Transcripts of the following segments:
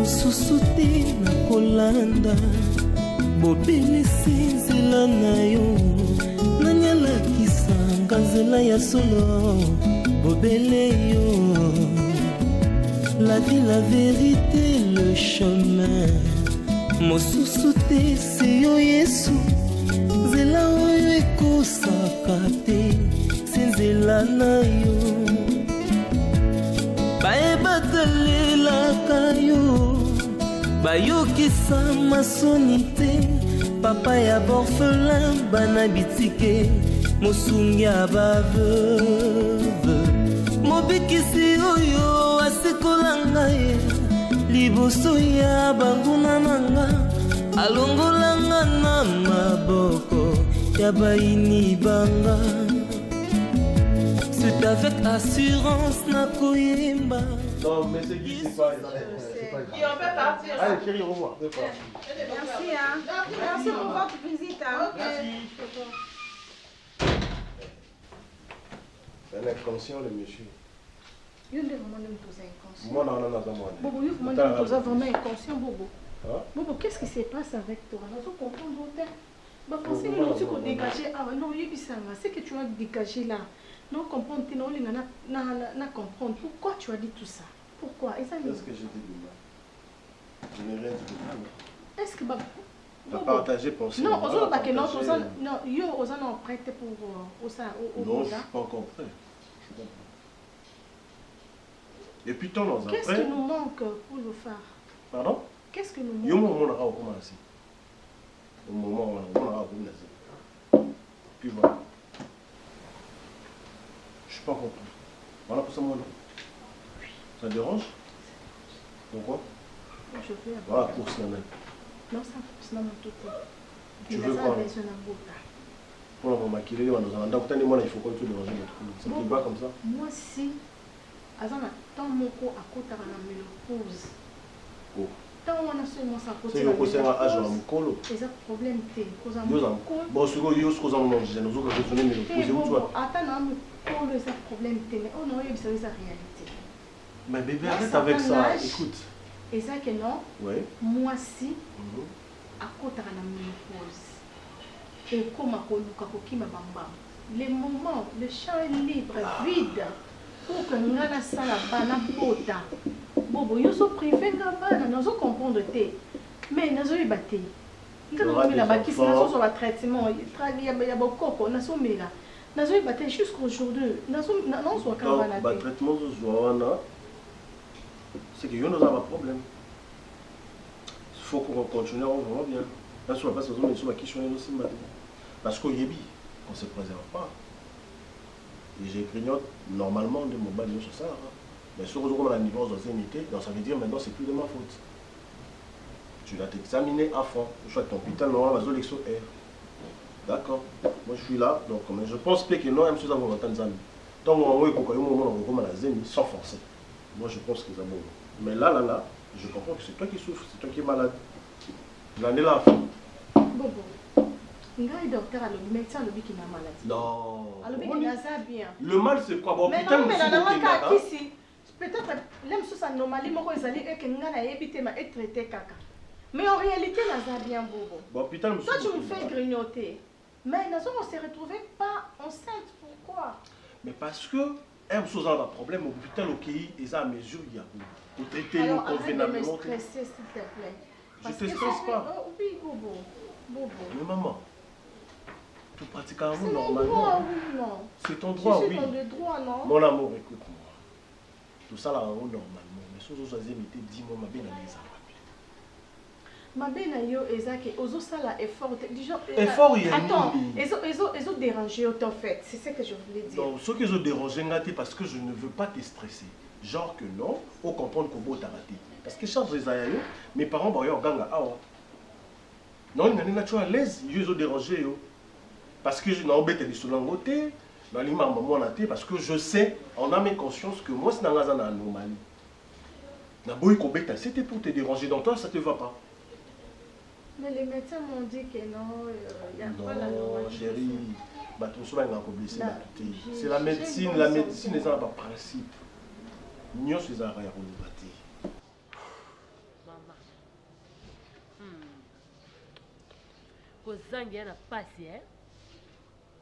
mosusu te na kolanda bobelisi nzela na yo nani alakisanga nzela ya solo bobele yo la vie, la vérité, le chemin mosusu te se yo yesu nzela oyo ekosaka te se nzela na yo bayebatalelaka yo bayokisa masoni te papa ya borfelin bana bitike mosungi ya baveuve mobikisi oyo asekolanga ye liboso ya banguna nanga alongolanga na maboko ya bayini banga. C'est avec assurance na koyemba. Non mais c'est qui c'est pas. Et on peut partir. Allez chérie, au revoir. Merci hein. Merci pour votre visite hein. Merci. Un inconscient le monsieur. Moi non, Bobo, vous êtes vraiment inconscient, Bobo. Bobo, qu'est-ce qui se passe avec toi? Nous comprenons pas. Bah, pensez que tu as dégagé. Ah non, c'est que tu as dégagé là. Non, comprendre, tu n'as comprendre. Pourquoi tu as dit tout ça? Pourquoi? Qu'est-ce que j'ai dit de mal? Je n'ai rien dit de mal. Est-ce que... Tu as partagé pensée. Non, on va que non, yo, on a prêté pour ça. Non, je ne suis pas encore prêt. Et puis ton nom, qu'est-ce qui nous manque pour le faire? Pardon? Qu'est-ce que nous manque? Yo mon moment on a commencé. Au moment où on a commencé. Puis voilà. Je suis pas compris. Voilà pour ça mon nom. Ça te dérange? Pourquoi? Je veux voilà course là même. Non, ça c'est dans mon tout. Tu veux quoi? Pour la maquiller, il faut qu'on te dérange. Ça te va comme ça? Moi si azana tant moko akotaka na ménopause. Oh. Tant on a seulement ça côté. C'est ko senga âge wa mukolo. C'est un problème té. Koza mukolo. Bon siko yo siko za mon jeune ozo ka raisonner ménopause ou toi. Attends na mukolo c'est un problème té mais on a eu ça réalité. Mais bébé arrête avec ça, écoute. Et ça que non? Oui. Moi si akotaka na ménopause. Et comme akoluka kokima bamba. Les moments, le champ est libre, vide. Pour que nous ayons ça là-bas, bota. Bobo, nous sommes privés là-bas, nous sommes comprendre. Mais nous sommes battus. Nous sommes là-bas, qui sont sur le traitement, il y a beaucoup, nous sommes là. Nous sommes battus jusqu'à aujourd'hui. Nous sommes là. Le traitement, c'est que nous avons un problème. Il faut qu'on continue, on va bien. Là, sur la base de la zone, qui sont aussi battus. Parce qu'on y est, on ne se préserve pas. Et j'ai grignote normalement de mon bagne sur ça. Mais sur le niveau d'ancienneté, donc ça veut dire maintenant c'est plus de ma faute. Tu dois t'examiner à fond. Je crois que ton putain noir va l'exo R. D'accord. Moi je suis là, donc mais je pense que non, même si vous avez entendu ça. Donc on va sans forcer. Moi je pense que c'est bon. Mais là, je comprends que c'est toi qui souffres, c'est toi qui es malade. L'année là. Bobo. Le docteur, le médecin, le qui n'a maladie. Non. Bien. Le mal, c'est quoi? Bon, mais putain, non, mais la ici. Peut-être, l'aime sous sa normalement, ils allaient et que nous allons éviter ma être traité caca. Mais en réalité, nous avons bien bobo. Bon, putain, toi, tu me fais grignoter. Mais nous on s'est retrouvés pas enceintes. Pourquoi? Mais parce que, un sous un problème, au putain, le pays, ils ont à mesure, il y a pour traiter nous convenablement. Alors, arrête de me stresser, s'il te plaît. Je ne te stresse pas. Oui, bobo. Mais maman, tout pratiquement normalement. C'est ton droit, oui. C'est ton droit, non? Mon amour, écoute-moi. Tout ça là, normalement. Mais si vous avez mis 10 mois, ma bien à les ma bien yo ezaki ozo sala effort effort il y a attends ils ont dérangé en fait c'est ce que je voulais dire. Donc ce qu'ils ont dérangé parce que je ne veux pas te stresser. Genre que non, on comprend que vous t'as raté. Parce que change les aïeux, mes parents bah yo ganga awa. Non, il n'est pas à l'aise, ils ont dérangé. Parce que je n'ai pas été sur l'angoté, parce que je sais, on a mes consciences que moi, c'est une anomalie. C'était pour te déranger, donc toi, ça ne te va pas. Mais les médecins m'ont dit que non, il n'y a pas la normalité. Chérie, c'est la médecine, la médecine n'est pas principe. Nous sommes à kozangia na pasi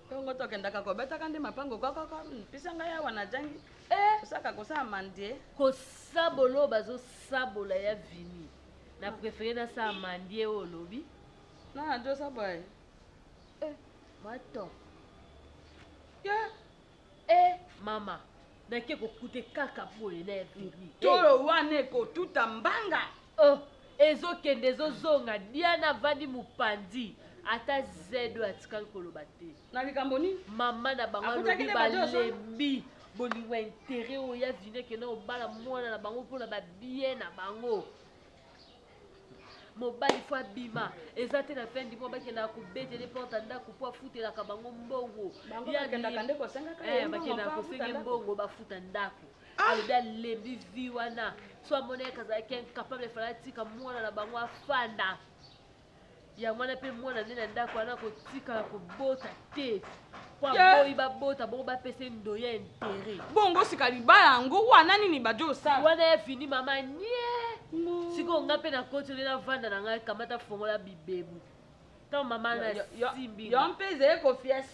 Tongo tokendaka kobetaka nde mapango koko pisanga ya wana jangi osaka kosala mandie kosabolo bazosabola ya vini na préféré nasala mandie oyo olobi na jo saboye mato ye mama nake kokute kaka boye na ya vini tolo wana ekotuta mbanga ezokende ezozonga diana vandi mopandi ata zedo atikali koloba te na likambo nini mama na bango alobi balembi bolingo ya intere oyo ya vine kende obala mwana na bango mpona babie na bango mobali fo abima eza te na fin du mois bakendaka kobetele porte ndako mpo afutelaka bango mbongo bakendaka kosenge mbongo bafuta ndako alobi alembi vi wana so amona yeke azalaki incapable efala atika mwana na bango afanda yango wana mpe mwana nde na ndako wana kotikala kobota te po aboyi babota bongo bapesa ndo ya intere bongo sika libala yango wana nini bajo osala wana ya fini mama nie sikoyo nga mpe nakoti ole navanda na ngai kamata fongola bibebu ntango mama na simbi yo mpe ezeye confiance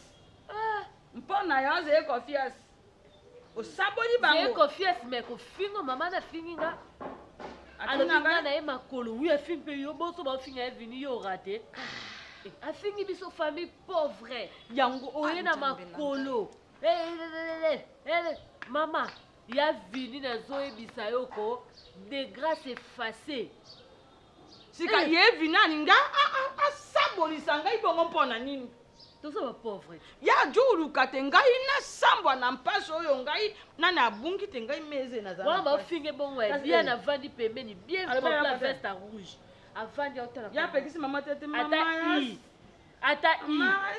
mpo na yo ezeye confiance osaboli bango zeye confiance me kofingo mama na fingi nga alobi nga na ye makolo wi afingi mpe yo boso baofinga ye vini yo rate afingi biso famille pauvre yango oye na makolo mama ya vini nazoyebisa yo ko de grâce effacée sika ye vini aninga asabolisa ngai bongo mpo na nini toza bapauvre ya juluka te ngai nasambwa na mpasi oyo ngai nani abungi te ngai meze wana bafinge bongo ya bien avandi pembeni bien complet la veste rouge avandi aotala ya pekisi mama tete mama ata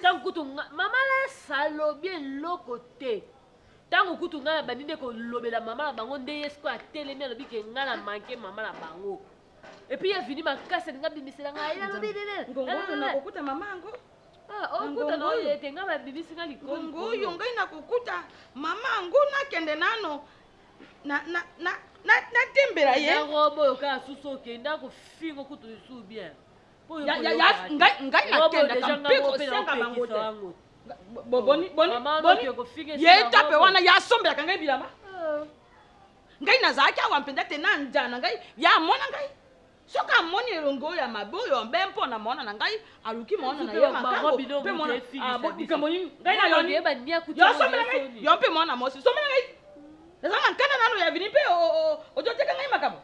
ntango kutu mama lesa alobi eloko te ntango kutu ngai na bandi nde kolobela mama na bango nde ye siko atelemi alobi ke ngai na manke mama na bango epuis ye vini makasi alinga bimisela ngai nakokuta mama yango okuta na oyo ete ngai babimisi ngai likongo oyo ngai nakokuta mama yango nakende nano natembela ye robo oyo kaka susu okende akofinga kutu lisu bien ngai nakendaka mpe kosenga bango te ye tape wana yasombelaka ngai bilamba ngai nazalaki awa mpenza te na njana ngai yamona ngai soki amoni elongo oyo ya mabe oyo mbe mpo na mona na ngai aluki mona na ye makambo mpe monalikambo nini ngai nayosombela ngai yo mpe mona mosi sombela ngai eza na nkanda nano ya vini mpe ozoteka ngai makambo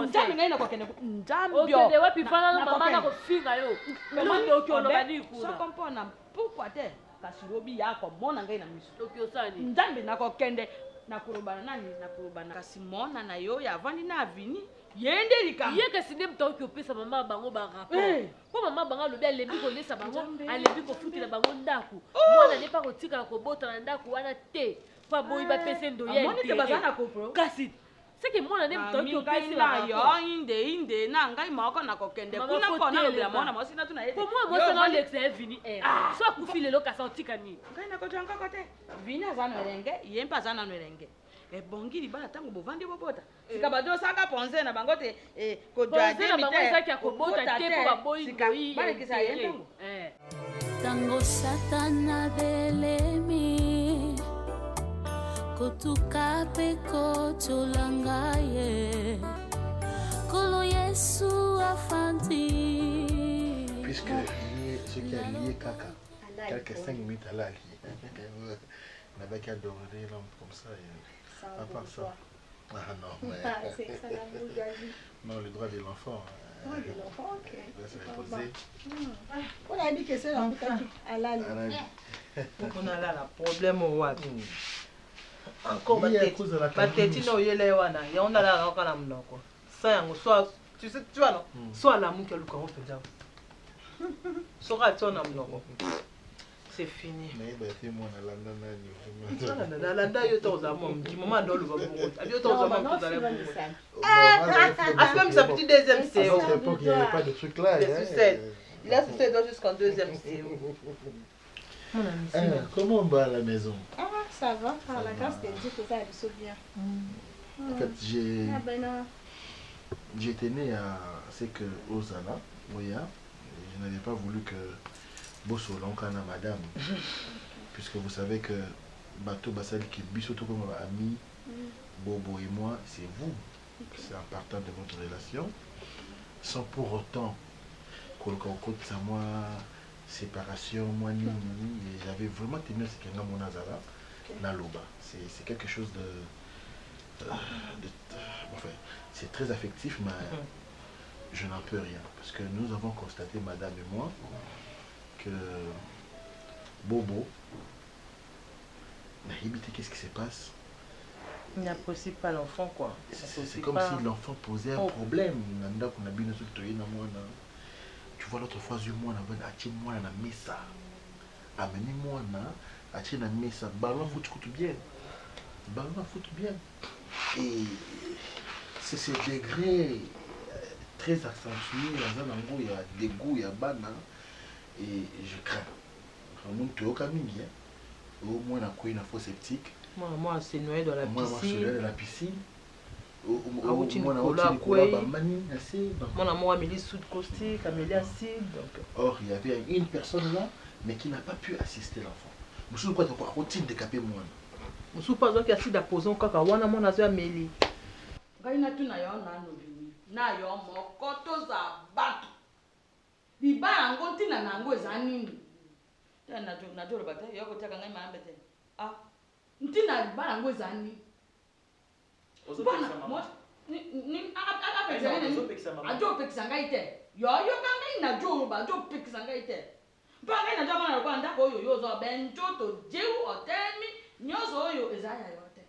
njambi ngai nakokende njambisoko mpona pukwa te kasi lobi yakomona ngai na miso njambi nakokende nakolobana nani nakolobana kasi mona na yo ya avandi na avini yende likambo ye kasi nde moto oki opesa mama bango barapport mpo mama bango alobi alembi kolesa bango alembi kofutela bango ndako mwana nde mpa kotikala kobota na ndako wana te mpo aboyi bapesa ndo ya kasi seke mwana nde moto oki opesa yo inde na ngai moko nakokende kuna mpona lobela mwana mwasi na tuna ye po mwa mwasi na olexa ye vini so akufi lelo kasi otika nini ngai nakotya nkoko te vini aza na elenge ye mpe aza nano elenge ebongi libala ntango bovandi bobota sika bato osaka ponse na bango te kodwabalekisa ye ntango ntango satana belemi kotuka mpe kotolanga ye kolo yesu afandi puisque ce qui a lié kaka quelques 5 minutes à la lié on avait qu'à adorer l'homme comme ça à part ça. Ah non, mais... non, le droit de l'enfant. De l'enfant, ok. Il doit se reposer. On a dit que c'est l'enfant à la ligne. On a là le problème au wapi. Encore bateti no yele wana. Ya on a là encore la mnoko. Ça yango soit tu sais tu vois non. Soit la muke luka on peut dire. Soit tu na mnoko. C'est fini. Mais bah c'est moi na landa nani. Na landa yo toza mom, du moment do le va bongo. Abi yo toza mom pour aller bongo. Même sa petite deuxième CO. À cette époque il n'y avait pas de truc là. Il a fait jusqu'en deuxième CO. Comment on va à la maison? Ah, ça va, par la grâce de Dieu, tout ça est bien. En fait, j'étais né à c'est que Ozana, Oya. Je n'avais pas voulu que Bosso l'encana madame. Puisque vous savez que Bateau Bassal qui est surtout comme ami, Bobo et moi, c'est vous. C'est en partant de votre relation. Sans pour autant qu'on côte ça moi, séparation, moi, ni. Et j'avais vraiment tenu ce qu'il y a mon Azara, Naloba. C'est quelque chose enfin, c'est très affectif, mais je n'en peux rien. Parce que nous avons constaté, madame et moi, que Bobo, qu'est-ce qui se passe? Il n'apprécie pas l'enfant, quoi. C'est comme si l'enfant posait un problème. Tu vois, l'autre fois, moi, on a mis ça. Amenez-moi, on a mis ça. Ballon fout bien. Ballon fout bien. Et c'est ce degré très accentué. Il y a dégoût, il y a banane. Et je crains. Au moins, on a quoi une fausse sceptique. Moi, c'est noyé dans la piscine. Moi, c'est noyé dans la piscine. Moi, Amélie soude caustique, Amélie acide. Or, il y avait une personne là, mais qui n'a pas pu assister l'enfant. Je ne sais pas si routine de capé moi. Je ne sais pas si acide à poser un caca. Je ne sais pas Amélie. Je ne sais pas na yo moko toza bato libala ngo ntina nango eza nini te na jolo bata yo ko taka ngai maambe te ah ntina libala ngo eza nini bana ni ajo pekisa ngai te yo kangai na jolo ba ajo pekisa ngai te ba ngai na jolo na kwa ndako oyo yo zo benjo to jeu otemi nyozo oyo eza ya yo te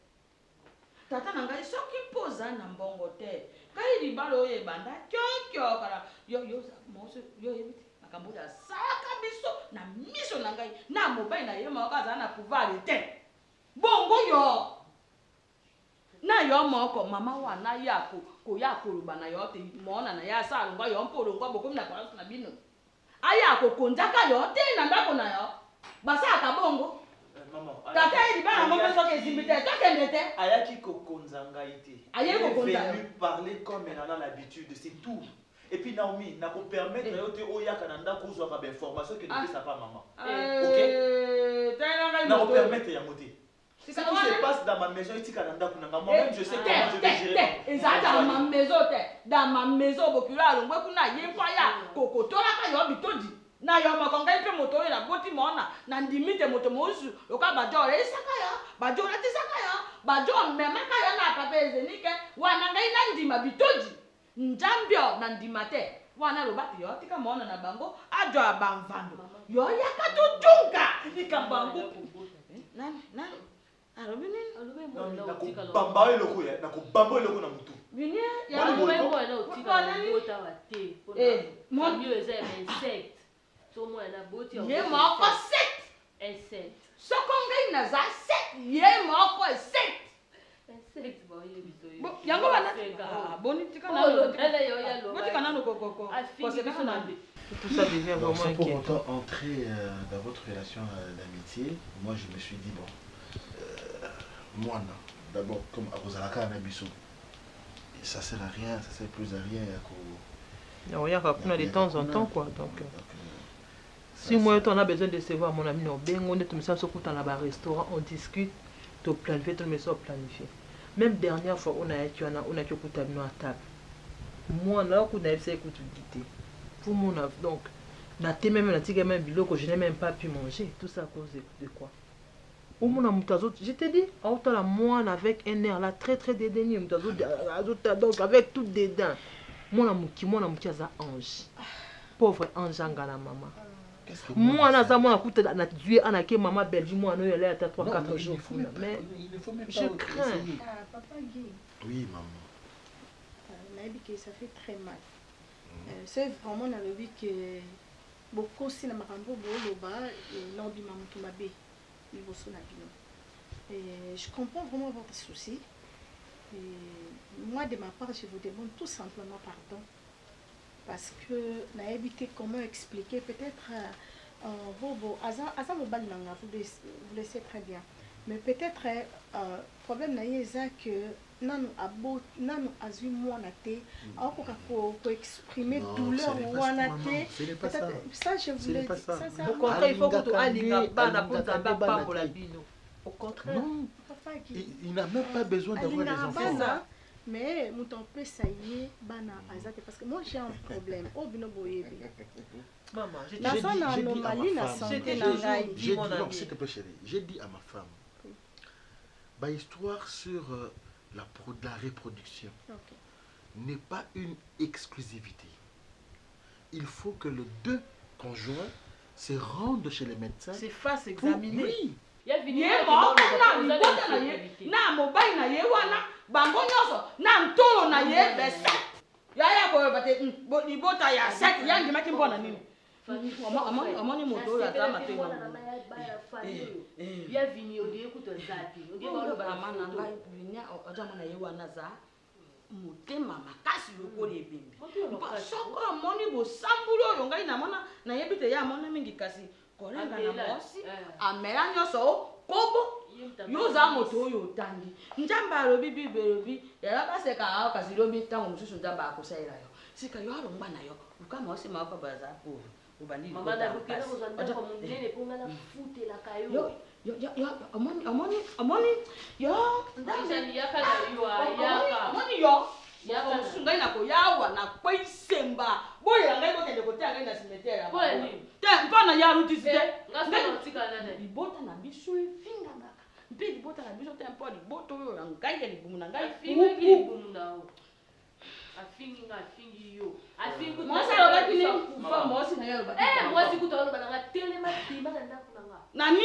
tata na ngai soki poza na mbongo te kai libala oyo ebanda kyokyo kala yo moso yo ebiti makambo ya saka biso na miso na ngai na mobali na ye moko aza na pouvoir te bongo yo na yo moko mama wana yako koya koluba na yo te mona na ya sala ngwa yo mpolo ngwa bokomi na kwa na bino aya ko konjaka yo te na ndako na yo basaka bongo tata il va ngombe soke zimbite tokende te ayaki kokonza ngai te venu parler comme elle en a l'habitude c'est tout et puis Naomi na ko permettre yo te oyaka na ndako uzwa ka information que ne pas maman OK na ko permettre ya moté si ça se passe dans ma maison itika na ndako nanga moi-même je sais comment je vais gérer exact dans ma maison te dans ma maison bokula longwe kuna yempa ya kokotola ka yo bitoji na yo makonga pe moto oyo na boti mona na ndimite moto mosu yoka bajora isaka ya bajora tisaka ya bajo memaka ya na papa ezenike wana ngai na ndima bitoji njambio na ndima te wana lobati yo tika mona na bango ajo abamvando yo yakatujunga ikambangu nani alobini na ko bamba eloko ya na ko bamba eloko na mutu vini ya mbembo na utika na bota wa te mo mieux eza insecte so moi na boti ye moko set insecte soko ngai na za set ye moko set insecte ba ye biso yango bana boni tika na boti kana no kokoko biso na be tout ça devient vraiment sans pour autant entrer dans votre relation d'amitié, moi je me suis dit bon moi non d'abord comme à Rosalaka na biso ça sert à rien, ça sert plus à rien il y a de temps en temps quoi donc si moi on a besoin de se voir mon ami, on est tout ça dans un restaurant, on discute, tu planifies, tout le monde planifié. Même dernière fois on a été à table. Moi là on a essayé de guider. Pour mon donc même biloko je n'ai même pas pu manger. Tout ça à cause de quoi? Au moins je te dis, autant la moine avec un air là très très dédaigneux, donc avec tout dédain. Mon amour qui a ange. Pauvre ange la maman. Moi naza moi akuta na Dieu anake maman Belgique moi no yela ta 3-4 jours mais je crains papa Guy. Oui maman. Nabi que ça fait très mal. C'est vraiment dans le but que beaucoup si na makambo boloba non bi mamutu mabe liboso na bino. Et je comprends vraiment votre souci. Et moi de ma part je vous demande tout simplement pardon. Parce que n'a évité comment expliquer peut-être Bobo Asa mobile nanga vous le savez très bien Mais peut-être problème na yeza que nanu azui mwana te akoka ko exprimer douleur wana te. Ça je voulais dire ça. Au contraire, il faut que tu alinga bana pour t'abamba pour la bino. Au contraire. Non. Il n'a même pas besoin d'avoir des enfants. Mais mon tempé ça y est bana azate parce que moi j'ai un problème. Oh bino boyebi. Maman, j'ai dit à ma femme, s'il te plaît chérie, j'ai dit à ma femme, bah, histoire sur la reproduction n'est pas une exclusivité. Il faut que les deux conjoints se rendent chez les médecins. Se fassent examiner. Oui. Amoni moto ya tama te no. Ya vini odi ekuto zati. Odi ba amana ngai vinya oja mona ye wana za mutema makasi lokoli ebimbi. Soko amoni bo sambulo yo ngai na mona na yebite ya mona mingi kasi kolenga na mosi amela nyoso kobo yoza moto oyo tangi njamba lobi bibelobi ya baseka kasi lobi tango mususu njamba akosaira yo sika yo alongba na yo ukama osi mako baza po. Maman a bouqué dans un temps comme on dit, les pommes à la foute et la caillou. Amoni, yo, yo, sungai na koyawa na kwaisemba. Boya ngai ko kende kotia ngai na cimetière. Boya ni. Te mpana ya rutisi te. Ngasa tika na ne. Libota na biso efinga ngaka. Mpe libota na biso te mpo liboto yo ya ngai ya libumu na ngai. Finga ki libumu na o. Afingi nga afingi yo. Afingi moi ça va kini kufa moi si na yo ba. Moi si kuto lo bana tele matima na ndako na nga. Nani?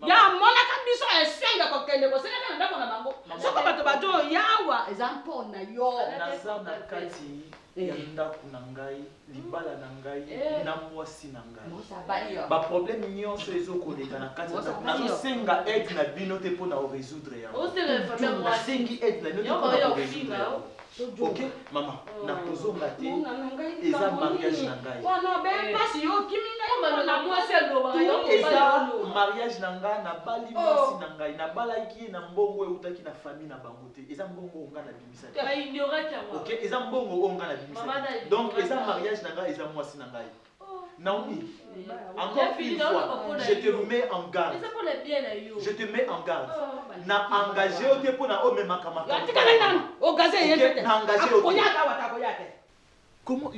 Ya mona ka biso esenga ko kende ko senga na ndako na bango. Soko bato bato yawa example na yo. Naza na kati ya ndako na ngai, libala na ngai, na mwasi na ngai. Ba problème nyonso ezokoleka na kati ya nazo senga aide na bino te pona o résoudre ya. O senga problème moi sengi aide na bino pona o résoudre. Ok, maman, na kozonga te, eza mariage na ngai. Wana ben pasi yo kimi ngai na mwasi aloba yo. Eza mariage na ngai na bali mwasi na ngai, na balaki na mbongo eutaki na famille na bango te. Eza mbongo onga na bimisa te. Ba ignorant ya moi. Ok, eza mbongo onga na bimisa te. Donc eza mariage na ngai, eza mwasi na ngai. Naomi, encore une fois, je te mets en garde. Je te mets en garde. Na engagé au dépôt na ome makamaka. Comment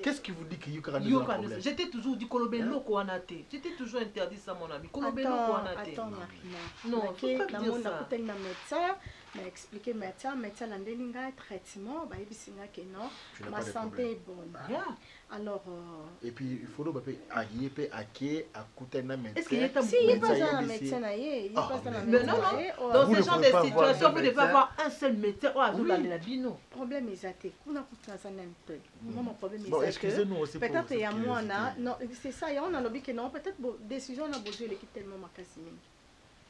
qu'est-ce qui vous dit que Yukara n'a pas de problème? J'étais toujours dit Kolobelo Kouanate. J'étais toujours interdit ça mon ami. Kolobelo Kouanate. Attends, Marina. Non, faut pas dire ça. Na médecin, m'a expliqué médecin la ndélinga traitement, bah ibisinga que non, ma santé est bonne. Alors et puis il faut le papier aïe à qui à côté na médecin. Est-ce qu'il est si il passe dans la médecin aïe, il passe dans la médecin. Non, dans ce genre de situation, vous devez avoir un seul médecin ou azul dans la bino. Problème est on a coupé ça même peu. Moi mon problème est bon, excusez-nous aussi pour peut-être il y a moi là, non, c'est ça, il y a on a lobby que non, peut-être décision on a besoin l'équipe tellement makasimi.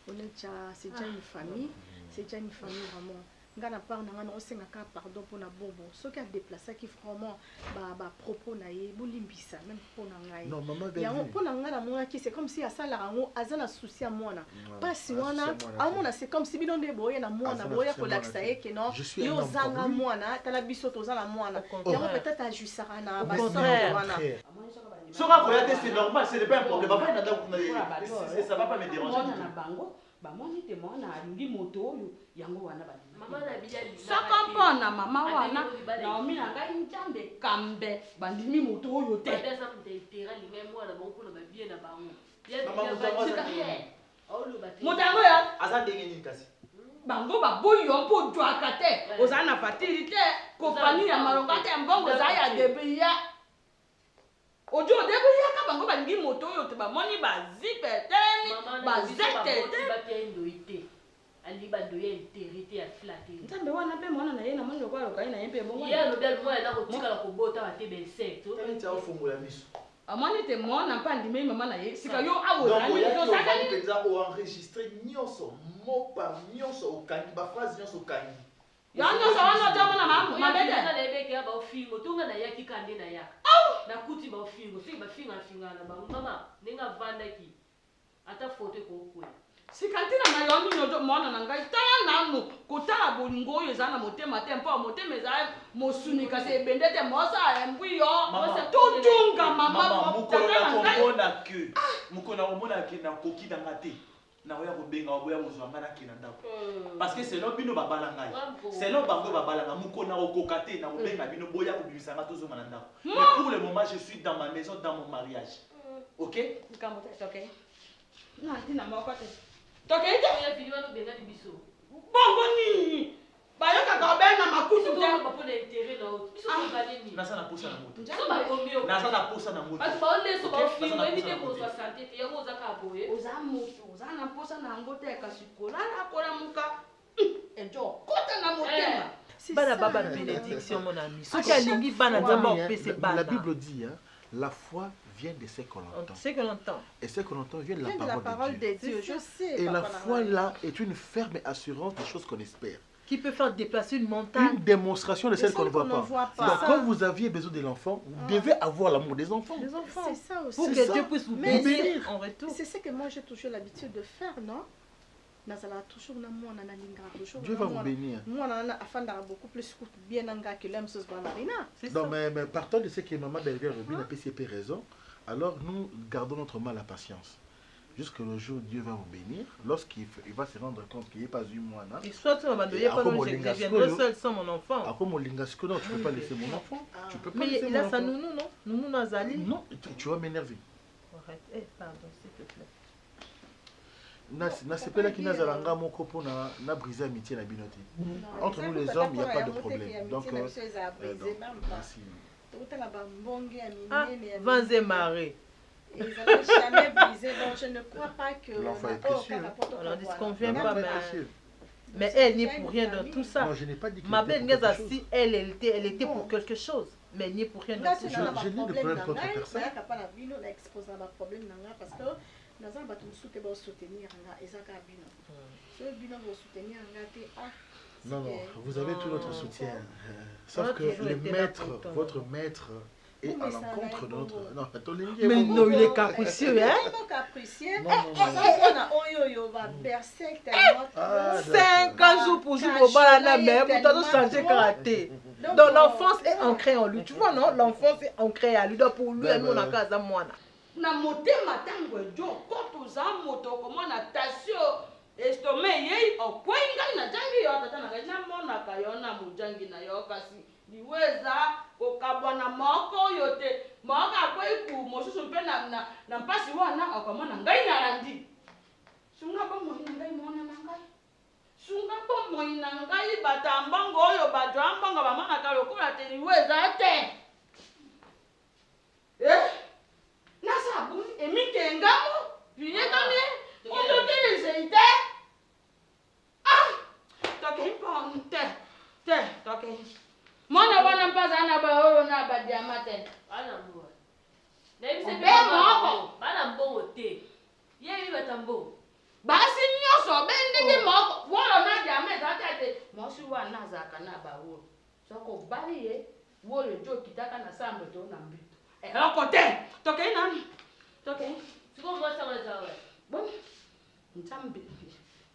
On est déjà c'est déjà une famille, c'est déjà une famille vraiment. Ngana par na ngana osenga ka pardon pour na bobo ce qui a déplacé qui vraiment ba propos na ye bolimbisa même pour na ngai non maman ya pour na ngana moi qui c'est comme si asala rango azana souci à moi na pas si wana a mona c'est comme si bidon de boye na moi na boye ko laksa ye que non yo zanga moi na tala biso to zala moi na ya peut-être ajusara na ba wana Sora koyate c'est normal, c'est pas un problème. Papa il ça va pas me déranger. Ba moni te mona alingi moto oyo yango wana ba mama na biya saka mpona mama wana Naomi na ngai njambe kambe bandimi moto oyo te pesa mtetera lingai mwana bonko na biya na bango motango ya aza ndenge nini kasi bango baboyi yo mpo jwaka te oza na fatiri te kompani ya malonga te mbongo za ya debriya ojo debriya ka bango balingi moto oyo te bamoni bazipe teni bazete te ali bando ya interité ya flatter ntambe wana pe mwana na ye na moni lokwa lokai na ye pe bongo ya lobel moi na kotika la kobota ba te insecte ntia ofungola miso amoni te mwana pandi me mama na ye sika yo awo na ni to sakani penza o enregistrer nyonso mot par nyonso okangi ba phrase nyonso okangi ya nyonso wana jamu na mama mabete na lebeke ya ba ofingo tunga na yaki kande na ya na kuti ba ofingo sika ba finga na ba mama ninga vanda ki ata photo kokwela sikantina na yo nino mwana na ngai tala nanu kotala bolingo oyo eza na motema te mpo motema eza mosunika se ebende te mosa embwi yo tutunga mama mokolo omona ke na koki na nga te na oya kobenga oboya kozwa nga na kina ndako parce que selon bino babala ngai selon bango babala nga mokolo na okoka te na kobenga bino boya kobimisa nga tozonga na ndako mais pour le moment je suis dans ma maison dans mon mariage ok na tina moko te ya video wana benga biso bongo nini bayokaka obenga makutu te bapo na intérêt na autre biso kobaleni nasa na posa na moto so bakomi nasa na posa na moto bato baoleso bafilme evite kozwa santé te yango ozaka boye oza moto oza na posa na yango te kasi kolala kolamuka ejo kota na motema bana baba bénédiction mon ami soki alingi bana nzambe opese bana la Bible dit la foi vient de ce qu'on entend. Ce qu'on entend. Et ce qu'on entend vient de la parole de Dieu. Je sais. Et la foi là est une ferme assurance des choses qu'on espère. Qui peut faire déplacer une montagne. Une démonstration de celles qu'on ne voit pas. Donc quand vous aviez besoin de l'enfant, vous devez avoir l'amour des enfants. C'est ça aussi. Pour que Dieu puisse vous bénir en retour. C'est ce que moi j'ai toujours l'habitude de faire, non? Toujours Dieu va vous bénir. Non, mais partant de ce que maman Belger Robin a PCP raison, alors nous gardons notre mal à patience. Jusqu'au jour où Dieu va vous bénir, lorsqu'il va se rendre compte qu'il n'y a pas eu moi. Et soit tu m'as dit, je viendrai seul sans mon enfant. Après mon lingasco, non, tu ne peux pas laisser mon enfant. Tu peux pas mais laisser il a sa nounou, non? Nounou Nazali. Non, tu vas m'énerver. Arrête, pardon, s'il te plaît. Na sepela ki nazalanga moko po na briser amitié na binote. Entre nous les hommes, il n'y a pas de problème. Donc merci. Vanze maré. Ils n'ont jamais brisé, donc je ne crois pas que l'enfant est précieux. On n'en disconvient pas, mais elle n'est pour rien dans tout ça. Non, je n'ai pas dit que ma belle Ngazasi, elle était pour quelque chose, mais elle n'est pour rien dans tout ça. Je n'ai de problème contre personne. Non, non, vous avez tout notre soutien. Sauf que le maître, votre maître, est à l'encontre de notre... Non, mais non, il est capricieux, hein? Non, 5 jours pour jouer au bal, mais pour tout changer karaté. Donc l'enfance est ancrée en lui, tu vois, non? L'enfance est ancrée en lui, donc pour lui, nous, on a casa moana. Na motema tango jo koto za moto koma na tasio estome yei okwenga na jangi yo tata na kana mona kayona mujangi na yo kasi niweza kokabwa na moko yote moka kweku mosusu mpe na mpasi wana akamona ngai na randi sunga bombo ngai mona na ngai sunga bombo na ngai batambango oyo badwambanga bamana kalokola te niweza te nasa buni emike ngamo binyekane ondoteleze ite toke ponte toke mona wana mpaza na baolo na badiamate bana mboa na bana mbongo te yebi batambo basi nyonso bendenge moko wolo na diamete atete mosi wana azaka na baolo soko bali ye wolo jo kitaka na sambo to na mbito kote toke nani toke siko mwasa mwazawe bon ntambi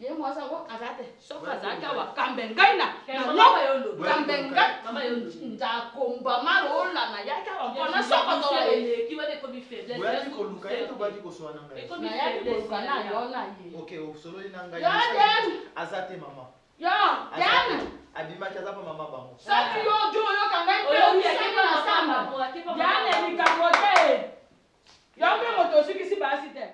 ye mwasa ngo azate soka zaka wa kambengaina mama yondo kambenga mama yondo ndakomba marola na yaka wa pona soko to ele ki va de comme faiblesse bwaki ko luka yeto bwaki ko swana ngai na yaki ko kana yona ye okay solo ina ngai azate mama Diana abimaki aza pa mama bango saki yo jo kangai pe o yaki na samba Diana ni kakote yo mpe moto sikisi basi te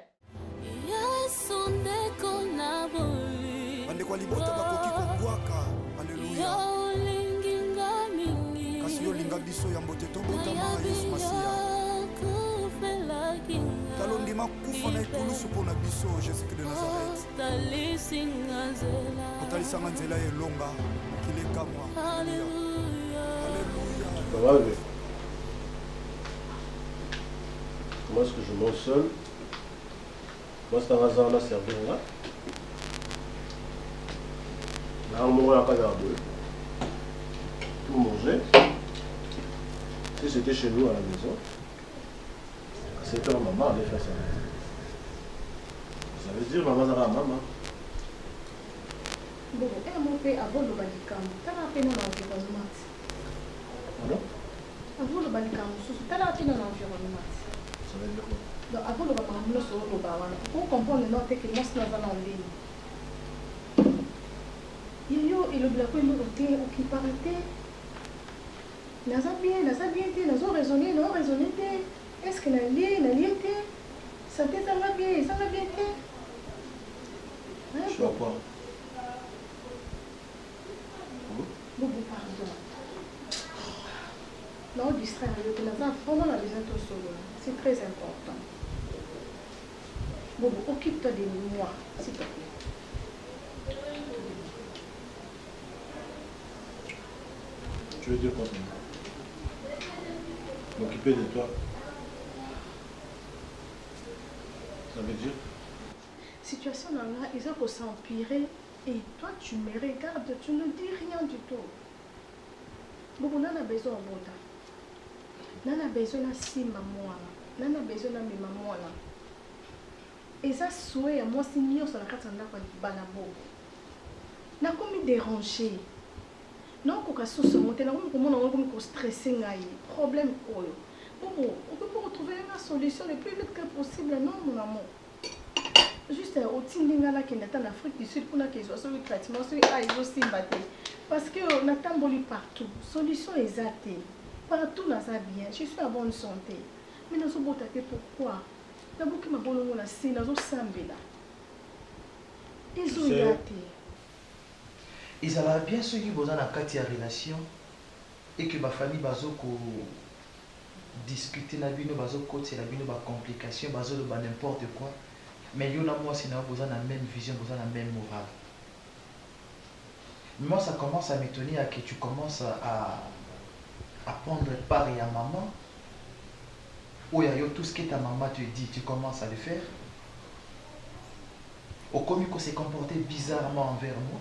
Yesu ndeko na boli bande kwa libota bakoki kobwaka haleluya kasi yo linga biso ya mbote tobotama Yesu Masiya talondima kufa na ekulusu mpona biso Jésus de Nazareth otalisanga nzela elonga mokili ekamwa haleluya Moi, est-ce que je mange seul? Moi, c'est un hasard là, servir là. Là, on mange la cagarde. Tout manger. Si c'était chez nous à la maison, à 7 h, maman allait faire ça. Ça veut dire maman Zara maman. Bon, et mon père avant le balikam, t'as la peine dans l'environnement. Alors? Avant le balikam, t'as la peine dans l'environnement. Ça veut dire quoi? Donc avant le balikam, sur le bawana, pour comprendre le nom que moi c'est dans en ligne. Yo et le black nous ont qui paraît. Naza bien, nazo raisonner, non raisonner. Est-ce que na lié, ça va bien, ça va bien. Je suis à quoi? Beaucoup pardon. Non, distraire avec les enfants, vraiment la besoin de solo. C'est très important. Bobo, occupe-toi de moi, s'il te plaît. Tu veux dire quoi? M'occuper de toi. Ça veut dire? Situation là, ils ont s'empirer et toi tu me regardes, tu ne dis rien du tout. Bobo, on a besoin de boda. On a besoin de simba moi. On a besoin de mima moi là. Et ça souhait moi si nous sur la carte on a pas banabo. Na comme déranger. Non ko ka sous monter na comme on a comme stressé ngai. Problème oyo. Bobo, on peut pas retrouver une solution le plus vite que possible non mon amour. Juste au Tindingala qui est en Afrique du Sud pour qu'ils soient sur le traitement, ils aussi battu. Parce qu'on attend partout. Solution exacte. Partout, on a bien. Je suis en bonne santé. Mais nous sommes pourquoi? D'abord, que ma bonne on a si, nous sommes sambela. Ils ont gâté. Ils allaient bien ceux qui ont dans la relation et que ma famille bazo discuter la bino bazo côté la bino ba complication bazo de n'importe quoi. Mais yo na moi c'est na besoin la même vision, besoin la même morale. Moi ça commence à m'étonner que tu commences à prendre part à maman. Ou y a tout ce que ta maman te dit, tu commences à le faire. Au commis qu'on s'est comporté bizarrement envers moi.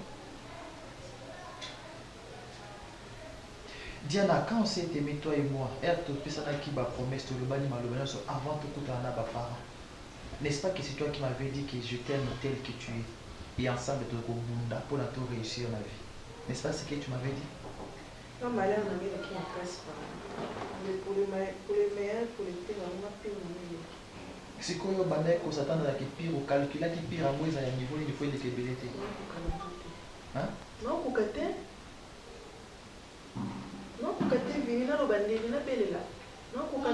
Diana, quand on s'est aimé toi et moi, elle te fait ça qui va promesse le bani malobana avant tout coup à parents. N'est-ce pas que c'est toi qui m'avais dit que je t'aime tel que tu es et ensemble de Bunda pour tout réussir la vie? N'est-ce pas ce que tu m'avais dit? Non, mais là, on a mis qui en place pour les meilleurs, pour les pires, on a pire. C'est quoi le banais qu'on s'attend à qui pire ou calculer qui pire à moins à un niveau il faut les québélétés. Hein? Non, pour que non, pour que tu viennes là, le bandit, il n'a pas là. Non, pour que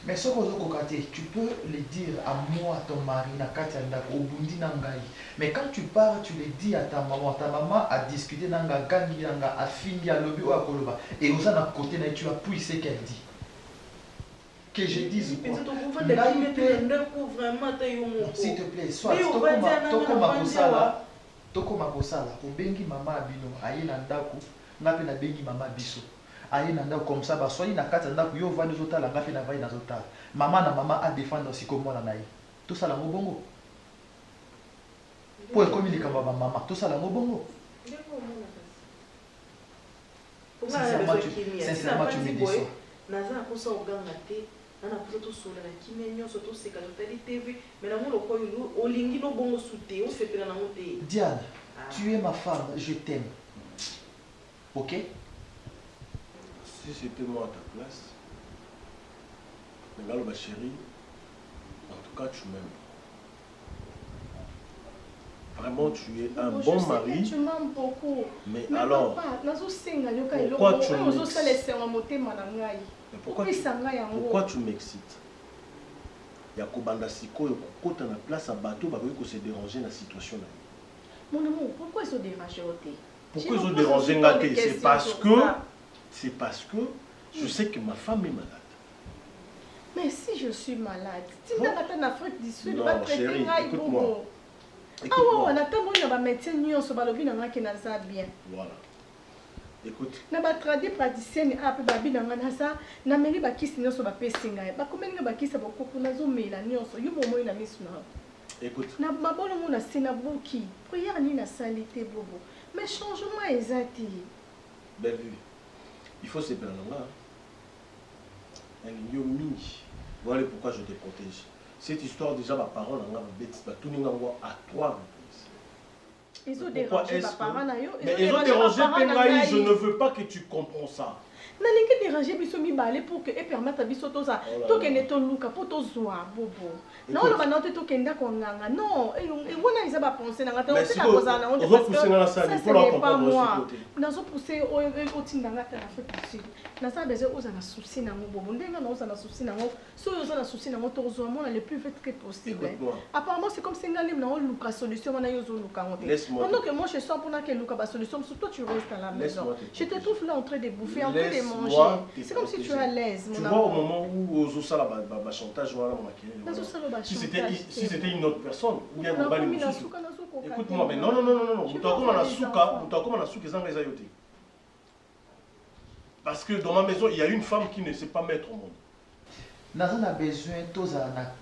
mais ce que tu peux le dire à moi, à ton mari, au bundi nangai. Mais quand tu pars, tu le dis à ta maman a discuté nanga gangi nanga a fini à lobby ou à koloba. Et aux à côté tu as appuyé ce qu'elle dit. Que je dise quoi? S'il te plaît, soit toko makosala, obengi mama abino, aye na ndako, ngape na bengi mama biso. Aïe nanda comme ça, soyez na kata nda yo va nous otala ngapi na vai na zotala. Maman na maman a défendre aussi comme moi na naï. Tout ça la bongo. Pour communiquer avec maman, tout ça la bongo. Sincèrement tu me dis ça. Naza ko sa oganga te, nana ko to sola na kimia nyonso to seka to tali TV, mais na mo lo ko yo olingi no bongo souté, on se pela na moté. Diane, tu es ma femme, je t'aime. OK? Si c'était moi à ta place, mais là, ma chérie, en tout cas, tu m'aimes. Vraiment, tu es un bon mari. Tu m'aimes beaucoup. Mais alors, pourquoi tu m'excites? Il y a Kobanda Siko, quand tu as la place à bateau, il se déranger dans la situation. Mon amour, pourquoi ils sont dérangés? Pourquoi ils ont dérangé? C'est parce que je sais que ma femme est malade. Mais si je suis malade, tu bon. m'as en Afrique du Sud, non, chérie, écoute-moi. On attend que les médecins nous soient bien. Voilà. Écoute. Na ba tradi praticienne a pe babi na ngana sa na meli ba kisi nyoso ba pesinga ba komenga ba kisa ba kopo na zo mela nyoso yubo moyi na misu na. Écoute. Na mabolo mo na sina boki. Prière ni na salité bobo. Mais changement exact. Belle vue. Il faut se plaindre là. Elle est mini. Voilà pourquoi je te protège. Cette histoire, déjà, ma parole, tout le monde à 3 reprises. Ils ont dérangé ma parole. Mais ils ont dérangé Pengaï, je ne veux pas que tu comprends ça. nalingi déranger biso mibale pour que permettre biso toza tokende toluka po tozwa bobo na oloba na te tokenda konganga non wana eza ba penser na ngata oteka kozana on te pas moi nazo pousser otinda ngata na fait possible na ça besoin oza na souci na bobo ndenga na oza na souci na so oza na souci na tozwa mona le plus vite que possible apparemment c'est comme si ngalim na oluka solution wana yozo luka ngote pendant que moi je sens pour na que luka ba solution surtout tu restes à la maison je te trouve là en train de bouffer en train de manger. C'est comme si tu es à l'aise. Tu vois, au moment où Ozosa la chantage, si c'était une autre personne, ou bien écoute-moi, mais non, parce que dans ma maison, il y a une femme qui ne sait pas mettre au monde. Nous avons besoin de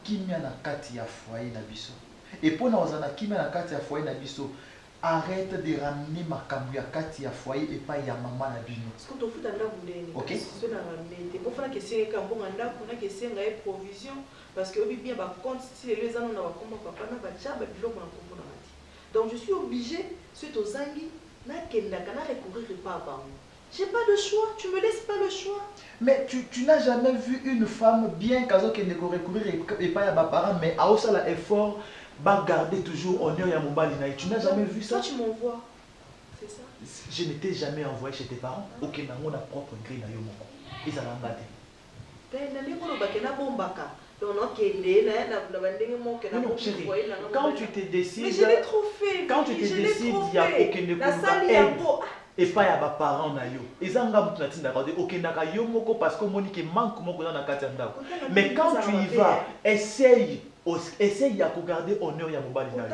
kimia na kati ya foyer na biso. Et pour nous avons kimia na kati ya foyer na biso. Arrête de ramener ma caméra kati ya foyer et pas ya maman na bino. Parce que tu fais dans la OK. C'est dans la mente. Pour faire que c'est quand on a pour que c'est une provision parce que bien ba compte si les gens on a comme papa na ba tcha ba bilo na kombo na mati. Donc je suis obligée suite aux zangi na kenda kana recourir pas ba. J'ai pas de choix, tu me laisses pas le choix. Mais tu n'as jamais vu une femme bien kazo kende ko recourir et pas ya ba parents mais a aussi la effort va garder toujours honneur ya mobali na. Tu n'as jamais vu ça? Toi tu m'envoies. C'est ça? Je ne t'ai jamais envoyé chez tes parents. OK, na ngona propre gré na yo moko. Ils allaient ngate. Ben na lingo lo bakena bombaka. Donc non kende na bandenge mo kena non, chérie, quand tu te décides. Mais je l'ai trop fait. Quand tu te décides, il y a aucun de aide. Et pas ya ba parents na yo. Ezanga mutu na tinda kade OK na ka yo moko parce que monique manque moko na kati ndako. Mais quand tu y vas, essaye à regarder honneur ya mobali na. Oui,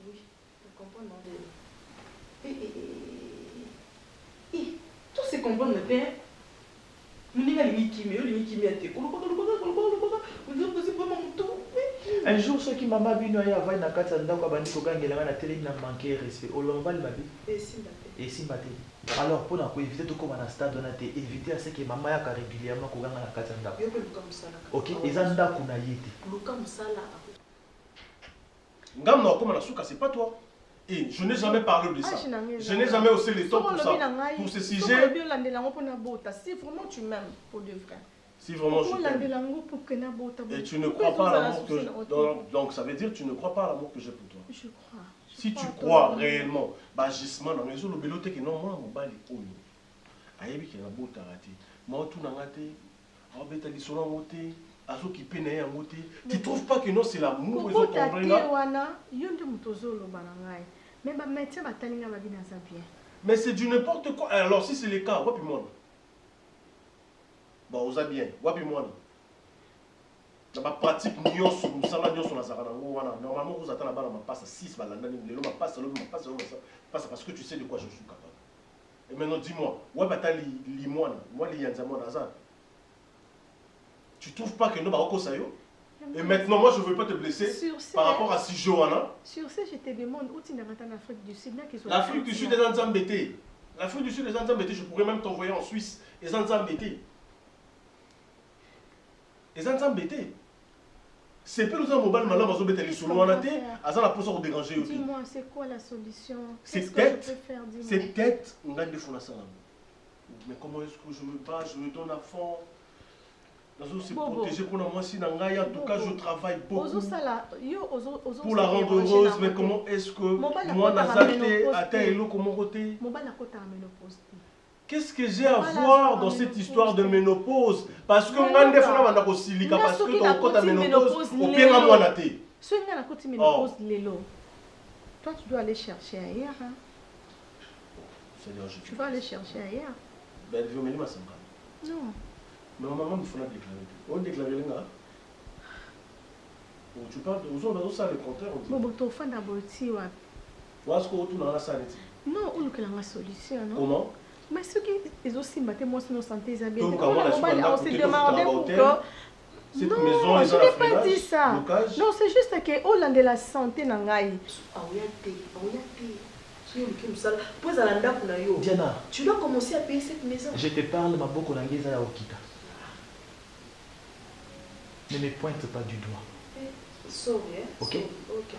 je comprends tout se comprend le père. Un jour ceux qui mama bino ya va na kati ndako abandi ko gangela na télé na manquer respect. Olomba mabi. Et si mbate. Alors pour éviter tout comme à stade on a été éviter à ce que maman ya régulièrement ko ganga na kati ndako. OK, ezanda kuna yete. Luka musala. Ngam na comme na suka c'est pas toi. Et je n'ai jamais parlé de ça. Je n'ai jamais haussé les tons pour ça. Pour ce sujet. Si vraiment tu m'aimes pour de vrai. Si vraiment je t'aime. Et tu ne crois pas à l'amour que je... Donc ça veut dire que tu ne crois pas à l'amour que j'ai pour toi. Je crois. Si tu crois réellement, bah gisement dans les autres, le béloté que non, moi, mon bal est connu. Aïe, qui est la beau tarati. Moi, tout n'a pas été. Ah, ben, t'as dit son amour. Azo qui peine à monter. Tu trouves pas que non c'est l'amour ils ont compris là? Mais c'est du n'importe quoi. Alors si c'est le cas, wapi moi. Bon, vous avez bien. Wapi moi. Dans ma pratique nion sur musala nion sur la zarana wana. Normalement vous attendez là-bas ma passe 6 balanda ni le ma passe passe parce que tu sais de quoi je suis capable. Et maintenant dis-moi, ouais batali limona, moi li yanzamo nazar. Tu trouves pas que nous avons ça? Et maintenant, moi, je ne veux pas te blesser par rapport à si Johanna. Sur ce, je te demande où tu es en Afrique du Sud. L'Afrique du Sud est en embêté. L'Afrique du Sud est en embêté. Je pourrais même t'envoyer en Suisse. Les en embêtés. Les en embêtés. C'est peu nous avons mobile malin parce que les solo en athée. Azan la pose au déranger aussi. Dis-moi, c'est quoi la solution? C'est peut-être. C'est peut-être. On gagne des fonds à ça. Mais comment est-ce que je me bats? Je me donne à fond. C'est protégé pour moi si dans en tout cas je travaille beaucoup pour la rendre heureuse, mais comment est-ce que moi Nazate atteint comment côté? Qu'est-ce que j'ai à voir dans cette histoire de ménopause? Parce que moi des fois on a aussi liga parce que dans côté ménopause au pire à moi naté. Ce n'est la côté ménopause lélo. Toi tu dois aller chercher ailleurs. Tu vas aller chercher ailleurs. Ben je vais me dire non. Mais maman, il faut la déclarer. On déclare les gars. Tu parles de vous, on a ça le contraire. Bon, tu fais d'abord, tu vois. Est-ce que tu as la salle? Non, on a la solution. Comment? Mais ceux qui ont aussi battu moi sur nos santé, ils ont on s'est demandé pourquoi. Cette non, maison, je n'ai pas dit ça. Non, c'est juste que au land de la santé, Diana, tu dois commencer à payer cette maison. Je te parle, ma boko nangeza ya okita. Ne me pointe pas du doigt. Sorry, hein? Ok? Ok.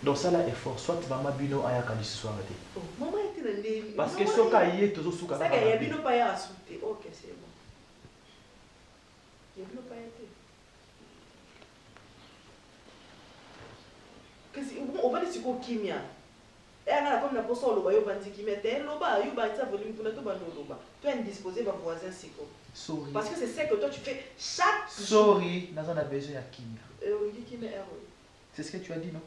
Donc ça là est fort. Soit maman bino ayaka du soir. Oh, maman était dans les... Parce que ce cas y est toujours sous ça y a bino pas ya sauter. Ok, c'est bon. Il y a bino pas été. Qu'est-ce que on va dire quoi kimia? Et alors comme la poste loba yo bandi kimia, t'es loba yo ba ça volume pour to bando loba. Tu es indisposé par voisin siko. Sorry. Parce que c'est ça que toi tu fais chaque Sorry, nous avons besoin de kimia. C'est ce que tu as dit, non?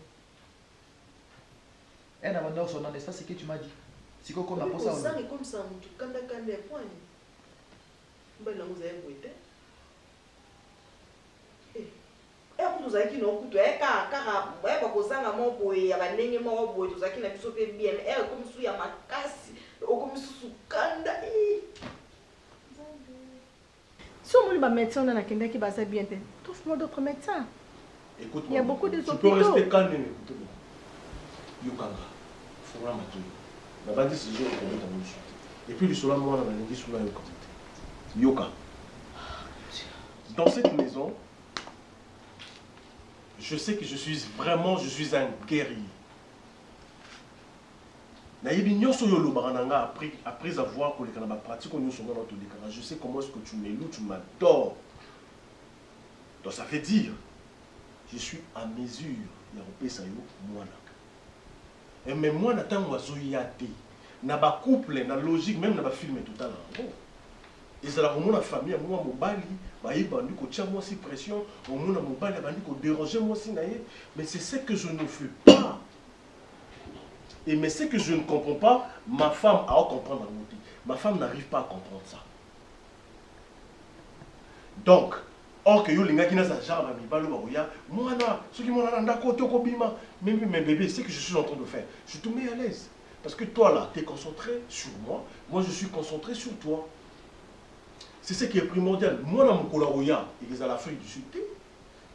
Et on a son c'est ce que tu m'as dit. C'est comme la poste. Ça est comme ça, tu kanda kanda point. Ben là vous avez voté. Nous avons dit non, tu es car ouais pas pour ça na mon boy ya banenge mo boy tu zaki na biso pe bien comme sous ya makasi comme sous kanda. Si on va médecin on a quelqu'un qui va ça bien, trouve-moi d'autres médecins. Écoute, il y a beaucoup de hôpitaux. Tu peux rester calme, écoute-moi. Yokanga, faut la mater. La bande c'est je connais ta mission. Et puis le soir moi on a dit sur la Yoka. Dans cette maison, je sais que je suis un guerrier. Après avoir pratiqué je sais comment est-ce que tu m'éloutes, tu m'adores. Donc ça fait dire, je suis à mesure. Et mais moi, na ba couple, na logique, même na ba film tout à l'heure. Et c'est la mon famille, moi mon bali, bah il bandi ko tia moi si pression, au mon bali bandi ko déranger moi si naïe, mais c'est ce que je ne fais pas. Et mais ce que je ne comprends pas, ma femme a à comprendre. Ma femme n'arrive pas à comprendre ça. Donc, or que yo linga kina sa jarba mi balo baroya, moi na, ceux qui m'ont nanda ko to ko bima, même mes bébés, c'est ce que je suis en train de faire. Je te mets à l'aise. Parce que toi là, tu es concentré sur moi, moi je suis concentré sur toi. C'est ce qui est primordial. Moi, dans mon Colaroya, il y a l'Afrique du Sud,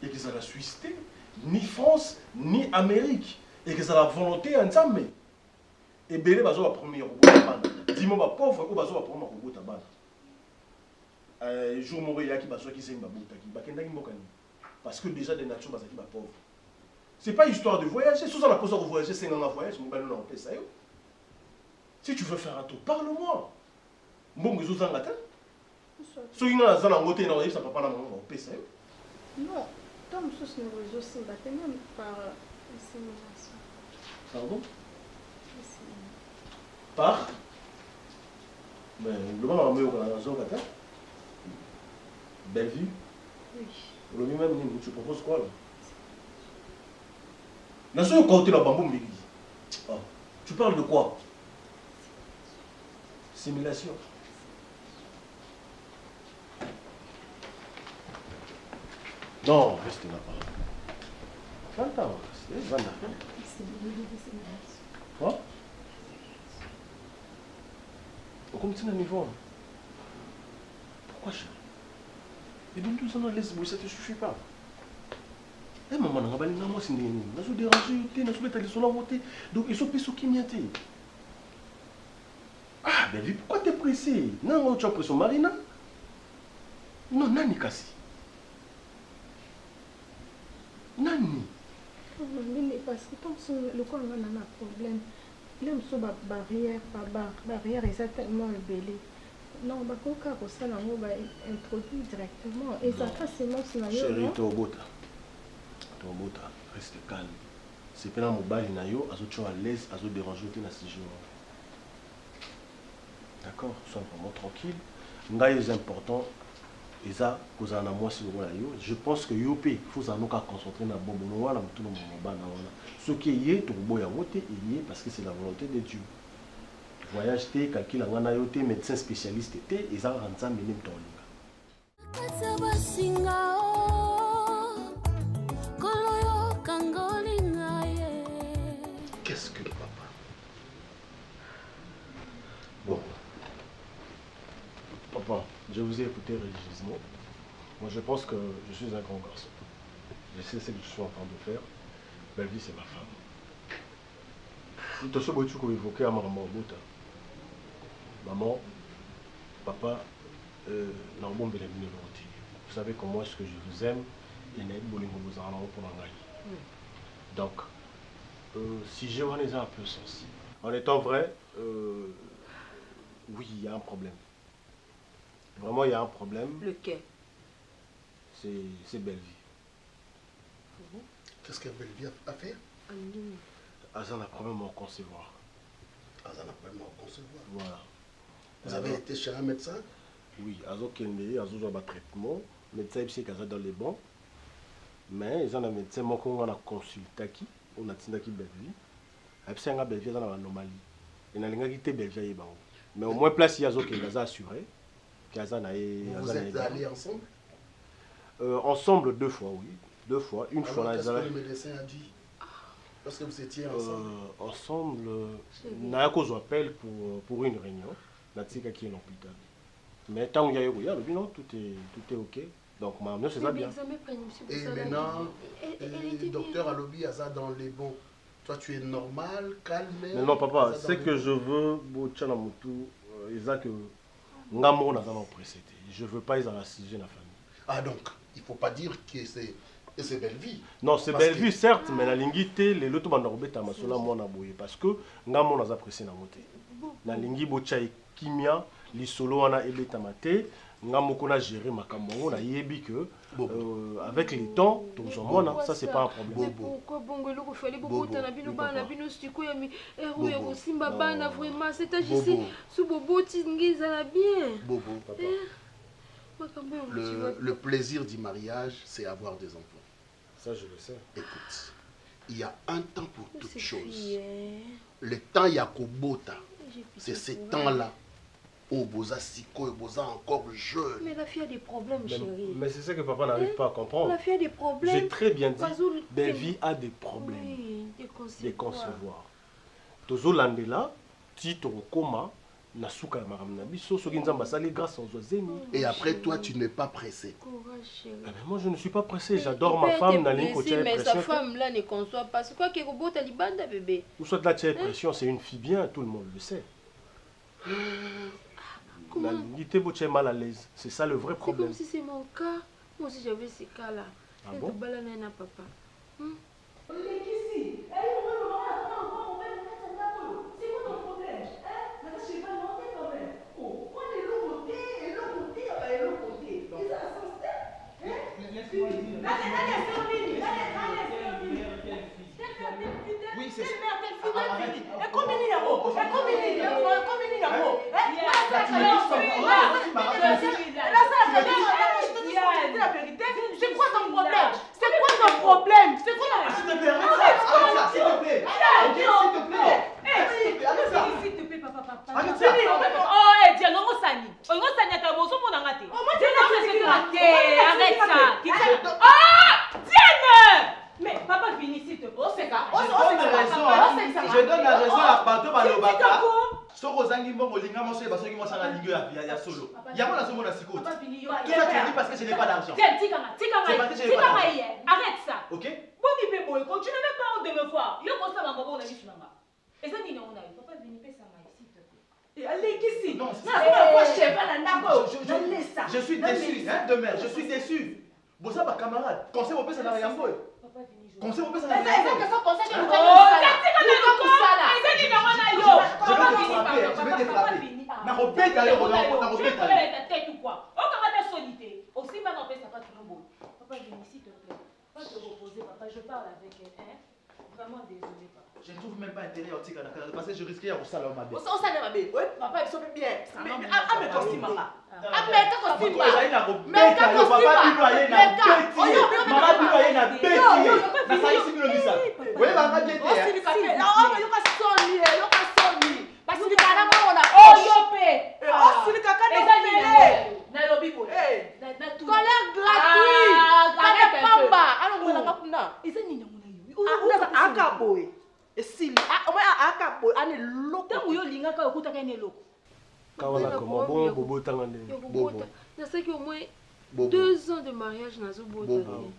il y a la Suisse, ni France, ni Amérique. Et que ça la volonté ensemble. Et Bélé va jouer la première robot. Dis-moi, pauvre, ou va jouer la première robot. Jour mon qui va jouer qui s'est parce que déjà des nations qui va pauvre. C'est pas histoire de voyager. Si on a posé à voyager, c'est un voyage. Si tu veux faire un tour, parle-moi. Bon, je vous en attends. Si vous avez un côté, ça ne peut pas la maman. Non, Tom, ce sont les réseaux, c'est même par dissémination. Pardon? Par? Mais le moment où on a un jour, belle vue? Oui. Le même, tu proposes quoi là? Nation côté la bambou Mbigi. Tu parles de quoi? Simulation. Non, reste là-bas. Fanta, c'est Vanda. Quoi? Comme tu es à niveau. Pourquoi je? Et donc tout ça dans les ça ne te suffit pas. Eh maman, on va aller dans moi si nous nous déranger, nous sommes allés sur la route. Donc ils sont plus qui m'y Ah, ben pourquoi tu es pressé? Non, tu as pression Marina? Non, Nani Kassi. Nani? Mais parce que tant que le corps a un problème, il me semble barrière exactement rebellée. Non, bah quand ça on va introduire directement et ça facilement scénario. Chérie, Tobota, reste calme. C'est pas mon bal nayo, azo tu à l'aise, azo déranger dans ce jour. D'accord, sois vraiment tranquille. Ngai est important. Et ça, je pense que Yopé, il faut nous concentrer dans le bon moment, tout le monde. Ce qui est, tout le monde est parce que c'est la volonté de Dieu. Voyage, calcul, médecin spécialiste, et ça rend ça minime ton Qu'est-ce que le papa? Bon. Papa, je vous ai écouté religieusement. Moi, je pense que je suis un grand garçon. Je sais ce que je suis en train de faire. Belle vie, c'est ma femme. Si tu as évoqué à maman, maman, papa, n'a pas de Vous savez comment est-ce que je vous aime. Et donc, si j'ai un peu sensible, en étant vrai, oui, il y a un problème. Vraiment, il y a un problème. Lequel? C'est Bellevie. Qu'est-ce que Bellevie a fait? Azan a problème à concevoir. Azan a problème à concevoir. Voilà. Vous avez été chez un médecin? Oui, Azo Kende, Azo a un traitement. Le médecin il sait qu'il dans les bons. Mais ils ont un médecin qu'on a consulté qui, on a tina qui Bellevie. Et puis c'est un Bellevie dans la anomalie. Et n'a rien quitté Bellevie. Mais au moins place il y a Azo qui les a assuré. Vous êtes allés ensemble? Ensemble 2 fois, oui. 2 fois. Une alors, fois, qu'est-ce que le médecin a dit lorsque vous étiez ensemble? Ensemble, on a un appel pour une réunion. On a dit qu'il y a l'hôpital. Mais tant qu'il y a eu, tout est OK. Donc, maintenant, c'est ça bien. Et maintenant, le docteur Alobi a dans les bons. Toi, tu es normal, calme? Non, papa, ce que je veux, je ne veux pas ils en assister la famille. Ah, donc, il ne faut pas dire que c'est Bellevie. Non, c'est Bellevie, certes, mais la lingité, les lotos bandarobé tamasola moi na boye parce que ngamo na apprécié na moté. Na lingi bocha kimia, li solo wana ebeta mate, ngamo kona gérer makambo na yebi que avec les temps, tout mona, ça c'est pas un problème. Pourquoi bongo loko fallait bobo na bino bana bino stiko ya mi héros ya simba bana vraiment c'est agissé sous bobo tingiza la bien. Bobo papa. Le plaisir du mariage, c'est avoir des enfants. Ça, je le sais. Écoute, il y a un temps pour toute chose. Le temps Yakobota, c'est ces temps-là où Boza Siko et Boza encore jeune. Mais la fille a des problèmes, chérie. Mais c'est ça que papa n'arrive pas à comprendre. La fille a des problèmes. J'ai très bien dit, Bellevie a des problèmes. Oui, de concevoir. Tozo Landela, Tito Koma, Nasuka Maramnabi, grâce aux Ozemi. Et après, toi, tu n'es pas pressé. Mais moi, je ne suis pas pressé. J'adore ma femme. Mais sa femme là ne conçoit pas. C'est quoi qui est robot Talibanda, bébé? Ou soit là, tu as pression, c'est une fille bien, tout le monde le sait. Comment? La mal à l'aise. C'est ça le vrai problème. C'est comme si c'est mon cas. Moi aussi, j'avais ces cas-là. Ah bon? Papa. Oui, c'est ça. C'est quoi ton problème? C'est quoi ton problème? C'est quoi ton s'il te plaît, arrête ça, s'il te plaît. S'il te plaît, papa. Arrête ça. Oh, Diane, on s'ani. On s'ani à ta bosse, on a raté. Arrête ça. Ah, Diane! Mais papa, finis s'il te plaît. Je donne la raison à Bato Balobaka. Sorozangi Mbongo Linga Moso et Basogi Mosana Ligue à Solo. Yamo la Somo la Siko. Tout ça tu dis parce que je n'ai pas d'argent. Arrête ça. Ok? Boni Bebo, continue même pas de me voir. Yo constate ma maman on a mis sur ma. Et ça ni on a eu. Papa vini pesa ma s'il te plaît. Et allez ici. Non, je suis déçu, hein, de mère, je suis déçu. Bossa ma camarade, conseil au pesa na Yambo. Conseil au pesa na Yambo. Je vais te frapper. Na robeta yo, na robeta. Ta tête ou quoi? On comment ta solité. Aussi maintenant pesa pas trop beau. Papa vini s'il te plaît. Pas te reposer papa, je parle avec elle, hein. Vraiment désolé papa. Je ne trouve même pas intérêt au tigre parce que je risquais au salon ma belle. On s'en est ma belle. Oui, papa, il sauve bien. Mais costume maman. au moins 2 ans de mariage dans ce beau temps.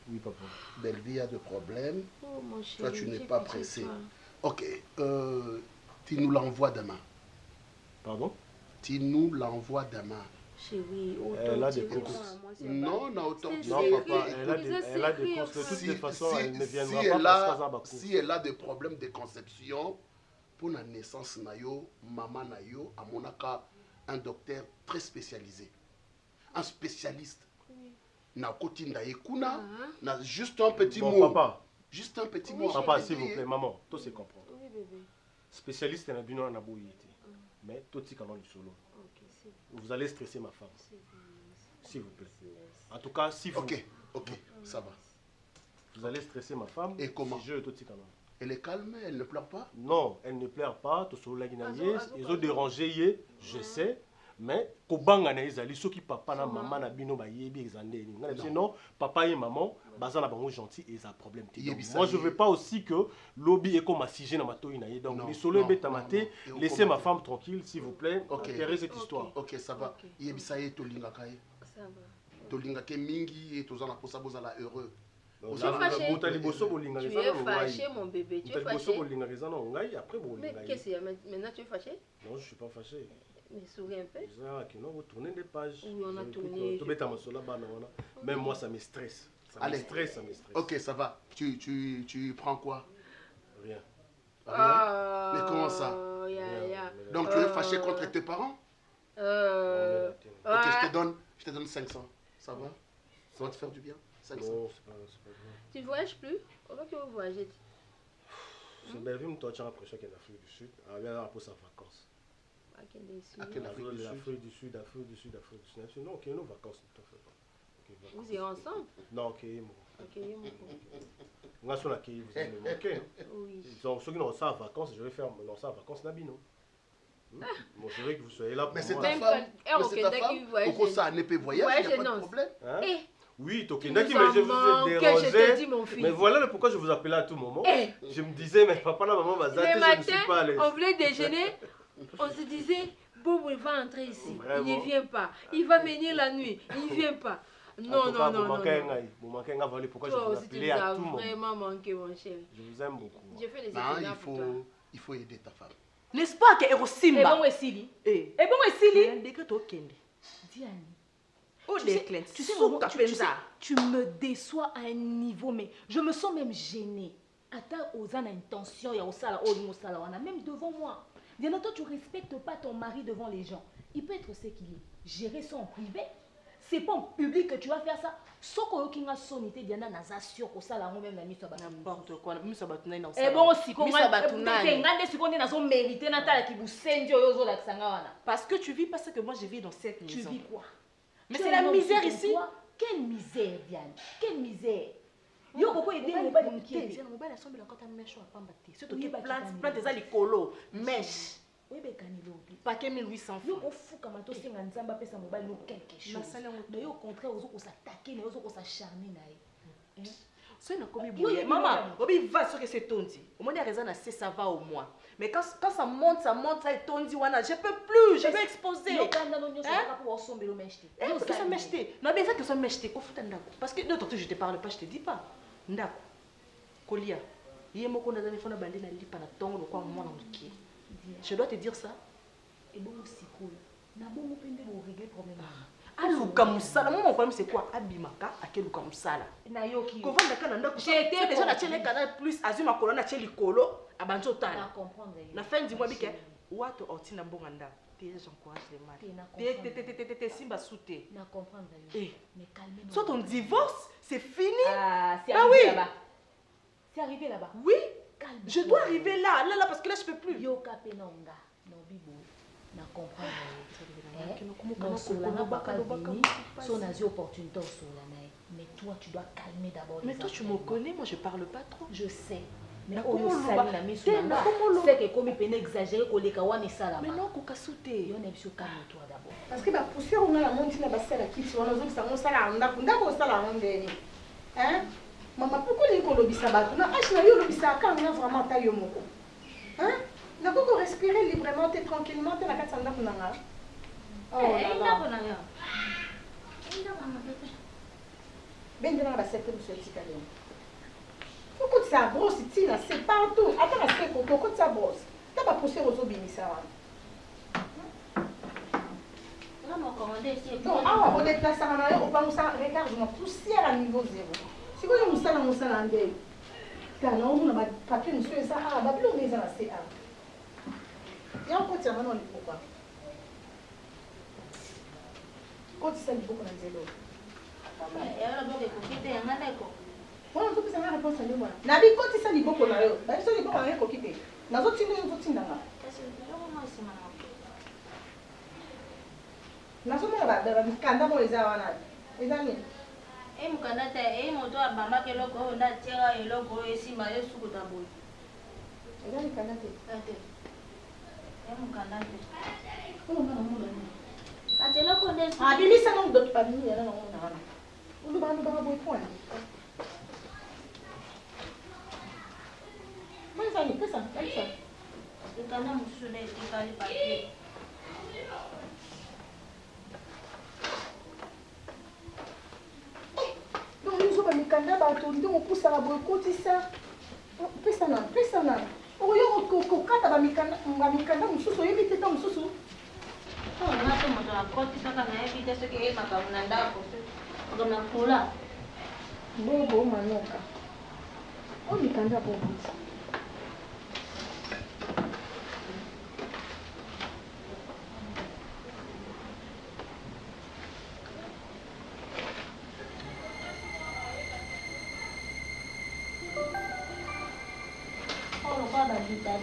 Oui, papa. Bellevie a de problèmes. Oh, mon chéri, toi, tu n'es pas pressé. Ok. Tu nous l'envoies demain. Pardon? Tu nous l'envoies demain. Chérie, elle a des courses. Non, non, autant. Non, papa, elle a des courses. De toutes les façons, elle ne viendra pas parce qu'elle si elle a des problèmes de conception, pour la naissance, maman nayo, à mon cas, un docteur très spécialisé. Un spécialiste. Na kotinda ekuna, na juste un petit mot. Papa. Juste un petit mot. Papa, s'il vous plaît, maman, tout se comprend. Oui, bébé. Spécialiste na bino na boyité. Mais tout ce qu'on a du solo. Vous allez stresser ma femme. S'il vous plaît. En tout cas, si vous... Ok, ça va. Vous allez stresser ma femme. Et comment? Si je tout ce qu'on a. Elle est calme, elle ne pleure pas? Non, elle ne pleure pas. Tout solo la guinaïe, ils ont dérangé, je sais. Mais kobanga na ezali soki papa na maman na bino ba yebi exandé. Non, papa et maman baza na bango gentil et ça problème. Moi je veux pas aussi que lobby est comme assigé na matoi na ye. Donc ni solo betamate, laissez ma femme tranquille s'il vous plaît. Enterrez cette histoire. Ok, ça va. Yebisa ye tolinga kai. Ça va. Tolinga ke mingi et tozana posa bozala heureux. Tu es fâché, mon bébé, tu es fâché. Mais qu'est-ce qu'il y a maintenant, tu es fâché? Non, je suis pas fâché. Mais souris un peu. Vous tournez des pages. Oui, on a tourné. Même moi, ça me stresse. Ça me stresse. Ok, ça va. Tu prends quoi? Rien. Rien? Mais comment ça? Donc tu es fâché contre tes parents? Ok, je te donne 500. Ça va? Ça va te faire du bien? 500. Non, c'est pas bien. Tu ne voyages plus? On va que vous voyagez. C'est bien vu, toi, tu as l'impression qu'il y a l'Afrique du Sud. Elle vient pour sa vacances. L'Afrique du Sud. Non, ok, nos vacances, ne t'en fais pas. Vous irez ensemble? Non, ok, moi. On a son accueil, vous allez me manquer. Oui. Donc, ceux qui n'ont ça en vacances, je vais faire mon ça en vacances, Nabino. Bon, je veux que vous soyez là pour mais moi. Mais c'est ta femme. Pourquoi ça n'est pas voyage? Il n'y a pas de problème. Oui, Tokendaki, mais je vous ai dérangé. Mais voilà pourquoi je vous appelais à tout moment. Je me disais, mais papa, la maman va zater, je ne suis pas à l'aise. On voulait déjeuner, on se disait, Bobo, il va entrer ici. Vraiment? Il ne vient pas. Il va venir la nuit. Il ne vient pas. Non. Vous manquez un volet, pourquoi je vous appelais à tout moment. Vraiment manqué, mon chéri. Je vous aime beaucoup. Je fais les études pour toi. Il faut aider ta femme. N'est-ce pas que Erosimba? Et bon, Essili. Et bon, Essili. Un décret au Kende. Diane. Tu me déçois à un niveau, mais je me sens même gênée. Attends, aux intentions, il y a au même devant moi. Diana, toi, tu ne respectes pas ton mari devant les gens. Il peut être ce qu'il est. Gérer ça en privé. C'est pas en public que tu vas faire ça. Sauf que tu as sonité, Diana, n'a sûr que ça, même la mise à n'importe quoi. Mise à battre dans et bon, si comment mérité parce que tu vis pas ce que moi je vis dans cette maison. Tu vis quoi? Mais c'est la misère ici. Quelle misère, Diane? Quelle misère? Yo koko aider mon mobile qui est. Mon mobile a sombre encore ta mèche à pambaté. Surtout que plante des alicolo, mèche. Oui, mais canilo. Paquet 1800 francs. Yo fou comme toi c'est nzamba pesa mobile no quelque chose. Mais au contraire aux s'attaquer, mais aux s'acharner na. C'est na comme boye. Maman, obi va sur que c'est tondi. Au moins des raisons assez ça va au moins. Mais quand ça monte ça est tondi wana, je peux plus, je vais exploser. Yo kanda no nyoso ka pour somber le mechté. Parce que ça mechté. Non, mais ça que ça mechté au fout ndako. Parce que non, je te parle pas, je te dis pas. Ndako. Kolia. Yemo ko nazani fona bandi na lipa na tongo kwa mwana mki. Je dois te dire ça. Et bon aussi cool. Na bon pende bo régler problème. Aluka musala, mon problème c'est quoi? Abimaka akeluka musala. Na yoki. Kovanda kana ndako. J'étais déjà na tchele kana plus azuma kolona tcheli kolo abanzo tala. Na comprendre. Na fin du mois bike watu otina mbonga ndako. J'encourage les maris. T'es simba souté. Na comprendre. Mais calmez-vous. Soit ton divorce, c'est fini. Ah, c'est arrivé là-bas. C'est arrivé là-bas. Oui. Calme. Je dois arriver là, parce que là je peux plus. Yo kapenonga, no bibo. Na comprendre. Non solana bakabini, son a opportunité solana. Mais toi tu dois calmer d'abord. Mais toi tu me connais, moi je parle pas trop. Je sais. Mais oyo sali na misu nanga. C'est que comme il exagérer ko leka wana salama. Mais non ko kasute. Yo na biso calme-toi d'abord. Parce que ba poussière on a la monti na basala kiti wana zo bisa mo sala ndako sala ndeni. Hein? Maman, pourquoi les colobisa bateau? Non, je n'ai pas quand on a vraiment taillé mon cou. Hein? N'a pas respirer librement, t'es tranquillement, t'es la carte sanda kunanga. Oh là là. Ben de la bassette de ce italien. Pourquoi ça brosse ici là? C'est partout. Attends, la sec, pourquoi ça brosse? T'as pas poussé aux obéis ça. Non, comment Donc, on déplace ça, on va regarde, on poussière à niveau 0. Si vous avez un salle en deux, on a papier, nous sommes ça, on est à la CA. Il y a un côté, on est pourquoi. Quand il s'agit beaucoup dans zéro. On a tout ça la réponse à nous. Nabi quand il s'agit beaucoup dans eux, bah il beaucoup avec coquille. Dans autres signes nous autres dans là. Na somo ba mikanda mo eza wana. Eza nini? Mukanda te moto abamba ke loko nda tiera eloko esimba yesuku taboy. Eza mikanda te. Ate. Mukanda te. Oh na mo na. Ate loko nde. Ah bimisa no ndo tupani yana na wana. Ulu ba boy point. Mas aí, pesa. Mikanda mususu ne tikali papier. Donc nous sommes mikanda ba to ndo poussa la boy kotisa. Pesa na. Oyo ko kata ba mikanda mususu yebite ta mususu. Oh, ngato moto akotisa kana yebite soki makamuna ndako. Ngona kula. Bobo manoka. O mikanda bobo.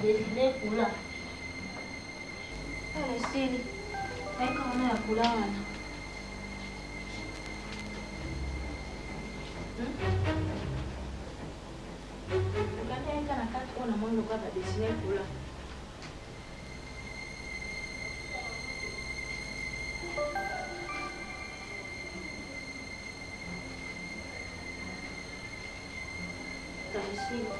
Desine kula. Sini. Eka wana ya kula wana. Ukanda eka na kati ona mwanzo kwa desine kula. Sini.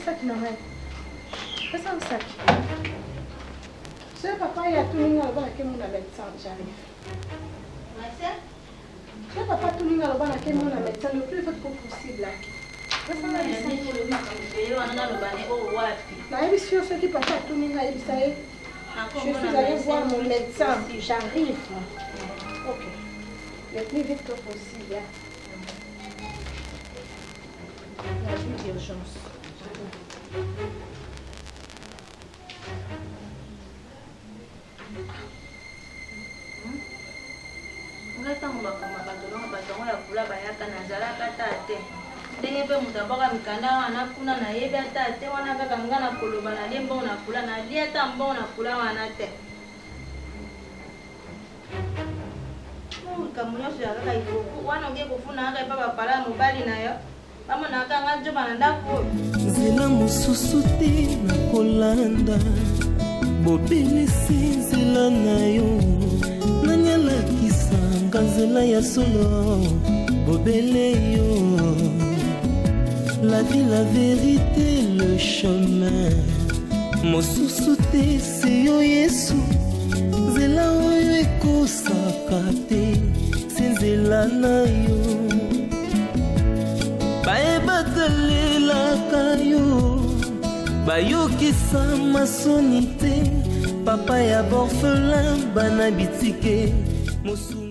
Sac na mãe. Passa um sac. Se papai ia tuninga agora que muna médecin j'arrive. Mas é? Se papai tuninga agora que muna médecin le plus vite possible là. Passa na médecin. Eu anda no bane o wapi. Na hivi sio ce qui papa tuninga il sait. Je suis allée voir mon médecin, j'arrive. OK. Le plus vite que possible. Il y a plus d'urgence. Ntango bakama bato ya kula bayaka nazalaka tate ndenge mpe moto aboka mikanda wana kuna nayebi ata te wana kaka nga na koloba nalie mbongo na kula nalie ata mbongo na kula wana te likambo nyonso ya kaka ikoku wana oke kofuna kaka epa bapala ya mobali na yo bamonaka nga nzoba na ndako oyo nzela mosusu te nakolanda bobelisi nzela na yo nani alakisanga nzela ya solo bobele yo la vie la vérité le chemin mosusu te se yo yesu nzela oyo ekosaka te se nzela na yo bayebatalelaka yo bayokisa masoni te papa ya borfelin bana bitike mosu